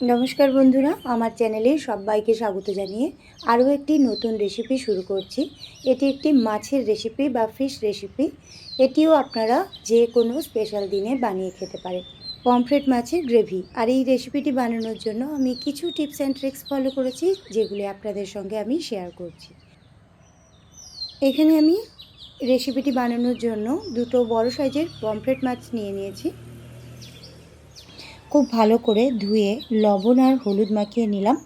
নমস্কার বন্ধুরা, আমার চ্যানেলে সবাইকে স্বাগত জানিয়ে আরও একটি নতুন রেসিপি শুরু করছি। এটি একটি মাছের রেসিপি বা ফিশ রেসিপি। এটিও আপনারা যে কোনো স্পেশাল দিনে বানিয়ে খেতে পারেন। পমফ্রেট মাছের গ্রেভি। আর এই রেসিপিটি বানানোর জন্য আমি কিছু টিপস অ্যান্ড ট্রিক্স ফলো করেছি, যেগুলি আপনাদের সঙ্গে আমি শেয়ার করছি। এখানে আমি রেসিপিটি বানানোর জন্য দুটো বড় সাইজের পমফ্রেট মাছ নিয়ে নিয়েছি। খুব ভালো করে ধুয়ে লবণ আর হলুদ মাখিয়ে নিলাম।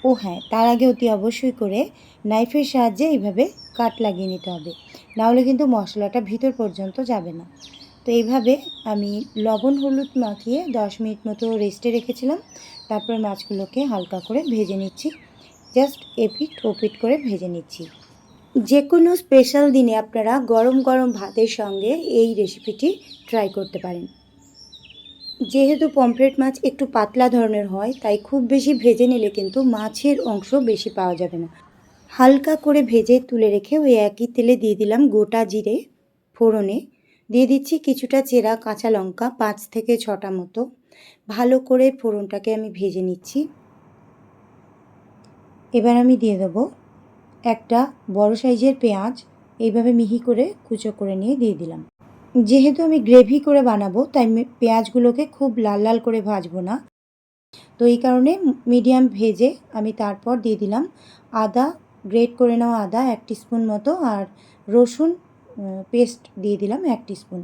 ও হ্যাঁ, তার আগে অতি অবশ্যই করে নাইফের সাহায্যে এইভাবে কাট লাগিয়ে নিতে হবে, নাহলে কিন্তু মশলাটা ভিতর পর্যন্ত যাবে না। তো এইভাবে আমি লবণ হলুদ মাখিয়ে 10 মিনিট মতো রেস্টে রেখেছিলাম। তারপর মাছগুলোকে হালকা করে ভেজে নিচ্ছি। জাস্ট এপিট ওপিট করে ভেজে নিচ্ছি। যে কোনো স্পেশাল দিনে আপনারা গরম গরম ভাতের সঙ্গে এই রেসিপিটি ট্রাই করতে পারেন। যেহেতু পমফ্রেট মাছ একটু পাতলা ধরনের হয়, তাই খুব বেশি ভেজে নিলে কিন্তু মাছের অংশ বেশি পাওয়া যাবে না। হালকা করে ভেজে তুলে রেখে ওই একই তেলে দিয়ে দিলাম গোটা জিরে ফোড়নে। দিয়ে দিচ্ছি কিছুটা চেরা কাঁচা লঙ্কা, 5 থেকে 6টা মতো। ভালো করে ফোড়নটাকে আমি ভেজে নিচ্ছি। এবার আমি দিয়ে দেবো একটা বড় সাইজের পেঁয়াজ, এইভাবে মিহি করে কুচো করে নিয়ে দিয়ে দিলাম। যেহেতু আমি গ্রেভি করে বানাবো, তাই পেঁয়াজগুলোকে খুব লাল লাল করে ভাজবো না। তো এই কারণে মিডিয়াম ভেজে আমি তারপর দিয়ে দিলাম আদা, গ্রেট করে নেওয়া আদা 1 টিস্পুন মতো, আর রসুন পেস্ট দিয়ে দিলাম 1 টিস্পুন।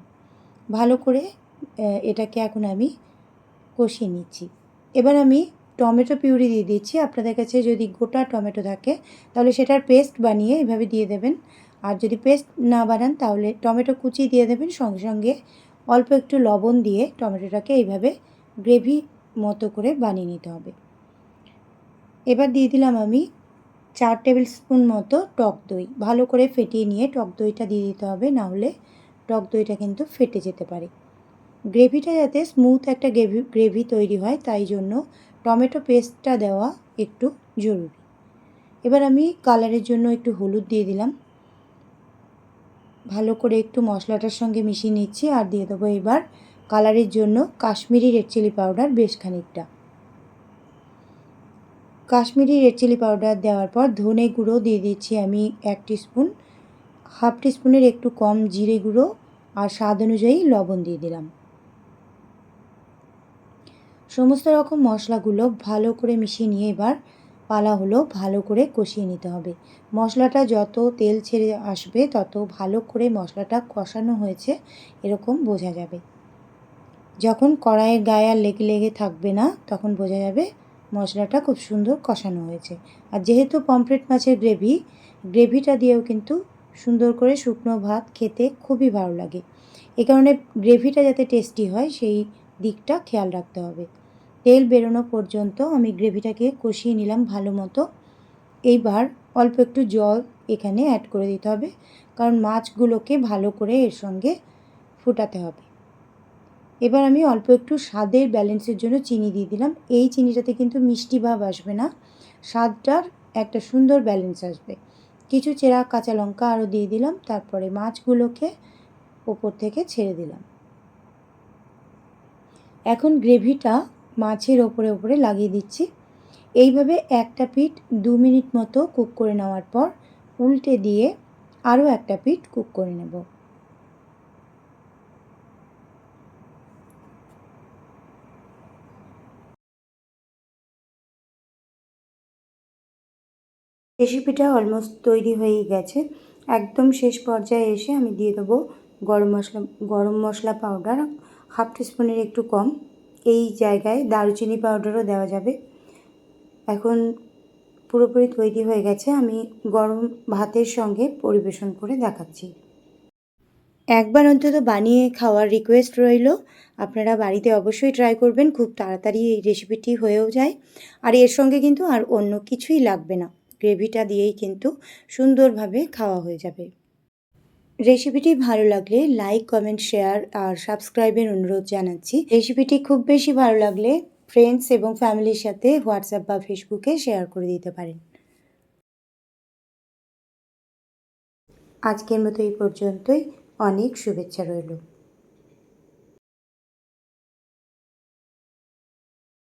ভালো করে এটাকে এখন আমি কষিয়ে নিচ্ছি। এবার আমি টমেটো পিউরি দিয়ে দিচ্ছি। আপনাদের কাছে যদি গোটা টমেটো থাকে তাহলে সেটার পেস্ট বানিয়ে এভাবে দিয়ে দেবেন, আর যদি পেস্ট না বানান তাহলে টমেটো কুচি দিয়ে দেবেন। সঙ্গে সঙ্গে অল্প একটু লবণ দিয়ে টমেটোটাকে এইভাবে গ্রেভি মতো করে বানিয়ে নিতে হবে। এবার দিয়ে দিলাম আমি 4 টেবিল স্পুন মতো টক দই। ভালো করে ফেটিয়ে নিয়ে টক দইটা দিয়ে দিতে হবে, নাহলে টক দইটা কিন্তু ফেটে যেতে পারে। গ্রেভিটা যাতে স্মুথ একটা গ্রেভি তৈরি হয়, তাই জন্য টমেটো পেস্টটা দেওয়া একটু জরুরি। এবার আমি কালারের জন্য একটু হলুদ দিয়ে দিলাম। ভালো করে একটু মশলাটার সঙ্গে মিশিয়ে নিচ্ছি, আর দিয়ে দেবো এবার কালারের জন্য কাশ্মীরি রেড চিলি পাউডার বেশ খানিকটা। কাশ্মীরি রেড চিলি পাউডার দেওয়ার পর ধনে গুঁড়ো দিয়ে দিচ্ছি আমি 1 টিস্পুন, হাফ টিস্পুনের একটু কম জিরে গুঁড়ো, আর স্বাদ অনুযায়ী লবণ দিয়ে দিলাম। সমস্ত রকম মশলাগুলো ভালো করে মিশিয়ে নিয়ে এবার পালা হলো ভালো করে কষিয়ে নিতে হবে। মশলাটা যত তেল ছেড়ে আসবে তত ভালো করে মশলাটা কষানো হয়েছে এরকম বোঝা যাবে। যখন কড়াইয়ের গায়ে আর লেগে লেগে থাকবে না, তখন বোঝা যাবে মশলাটা খুব সুন্দর কষানো হয়েছে। আর যেহেতু পমফ্রেট মাছের গ্রেভিটা দিয়েও কিন্তু সুন্দর করে শুকনো ভাত খেতে খুবই ভালো লাগে। এই কারণে গ্রেভিটা যাতে টেস্টি হয় সেই দিকটা খেয়াল রাখতে হবে। তেল বেরোনো পর্যন্ত আমি গ্রেভিটাকে কষিয়ে নিলাম ভালো মতো। এইবার অল্প একটু জল এখানে অ্যাড করে দিতে হবে, কারণ মাছগুলোকে ভালো করে এর সঙ্গে ফুটাতে হবে। এবার আমি অল্প একটু স্বাদের ব্যালেন্সের জন্য চিনি দিয়ে দিলাম। এই চিনিটাতে কিন্তু মিষ্টি ভাব আসবে না, স্বাদটার একটা সুন্দর ব্যালেন্স আসবে। কিছু চেরা কাঁচা লঙ্কা আরও দিয়ে দিলাম। তারপরে মাছগুলোকে ওপর থেকে ছেড়ে দিলাম। এখন গ্রেভিটা মাছের ওপরে লাগিয়ে দিচ্ছি। এইভাবে একটা পিঠ 2 মিনিট মতো কুক করে নেওয়ার পর উল্টে দিয়ে আরও একটা পিঠ কুক করে নেব। রেসিপিটা অলমোস্ট তৈরি হয়েই গেছে। একদম শেষ পর্যায়ে এসে আমি দিয়ে দেবো গরম মশলা পাউডার 1/2 টিস্পুনের একটু কম। এই জায়গায় দারুচিনি পাউডারও দেওয়া যাবে। এখন পুরোপুরি তৈরি হয়ে গেছে। আমি গরম ভাতের সঙ্গে পরিবেশন করে দেখাচ্ছি। একবার অন্তত বানিয়ে খাওয়ার রিকোয়েস্ট রইল। আপনারা বাড়িতে অবশ্যই ট্রাই করবেন। খুব তাড়াতাড়ি এই রেসিপিটি হয়েও যায়, আর এর সঙ্গে কিন্তু আর অন্য কিছুই লাগবে না। গ্রেভিটা দিয়েই কিন্তু সুন্দরভাবে খাওয়া হয়ে যাবে। রেসিপিটি ভালো লাগলে লাইক, কমেন্ট, শেয়ার আর সাবস্ক্রাইবের অনুরোধ জানাচ্ছি। রেসিপিটি খুব বেশি ভালো লাগলে ফ্রেন্ডস এবং ফ্যামিলির সাথে হোয়াটসঅ্যাপ বা ফেসবুকে শেয়ার করে দিতে পারেন। আজকের মতো এই পর্যন্তই। অনেক শুভেচ্ছা রইল।